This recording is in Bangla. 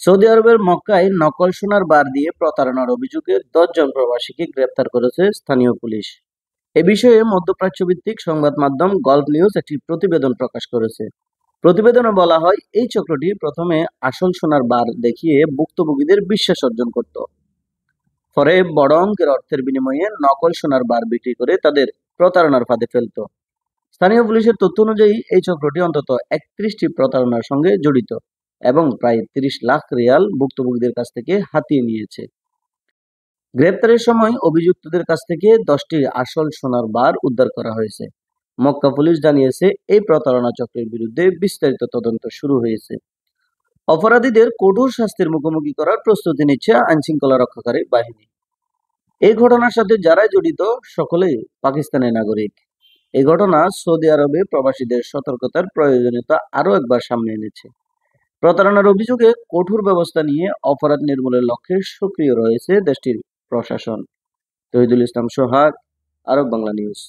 সৌদি আরবের মক্কায় নকল সোনার বার দিয়ে প্রতারণার অভিযোগে ১০ জন প্রবাসীকে গ্রেপ্তার করেছে স্থানীয় পুলিশ। এ বিষয়ে মধ্যপ্রাচ্য ভিত্তিক সংবাদ মাধ্যম গলফ নিউজ একটি প্রতিবেদন প্রকাশ করেছে। প্রতিবেদনে বলা হয়, এই চক্রটি প্রথমে আসল সোনার বার দেখিয়ে ভুক্তভোগীদের বিশ্বাস অর্জন করত। পরে বড় অঙ্কের অর্থের বিনিময়ে নকল সোনার বার বিক্রি করে তাদের প্রতারণার ফাঁদে ফেলত। স্থানীয় পুলিশের তথ্য অনুযায়ী এই চক্রটি অন্তত ৩১টি প্রতারণার সঙ্গে জড়িত এবং প্রায় ৩০ লাখ রিয়াল ভুক্তভোগীদের কাছ থেকে হাতিয়ে নিয়েছে। গ্রেপ্তারের সময় অভিযুক্তদের কাছ থেকে ১০টি আসল সোনার বার উদ্ধার করা হয়েছে। মক্কা পুলিশ জানিয়েছে, এই প্রতারণা চক্রের বিরুদ্ধে বিস্তারিত তদন্ত শুরু হয়েছে। অপরাধীদের কঠোর শাস্তির মুখোমুখি করার প্রস্তুতি নিচ্ছে আইনশৃঙ্খলা রক্ষাকারী বাহিনী। এই ঘটনার সাথে যারা জড়িত সকলেই পাকিস্তানের নাগরিক। এই ঘটনা সৌদি আরবে প্রবাসীদের সতর্কতার প্রয়োজনীয়তা আরও একবার সামনে এনেছে। প্রতারণার অভিযোগে কঠোর ব্যবস্থা নিয়ে অপরাধ নির্মূলের লক্ষ্যে সক্রিয় রয়েছে দেশটির প্রশাসন। তহিদুল ইসলাম সোহাগ, আরব বাংলা নিউজ।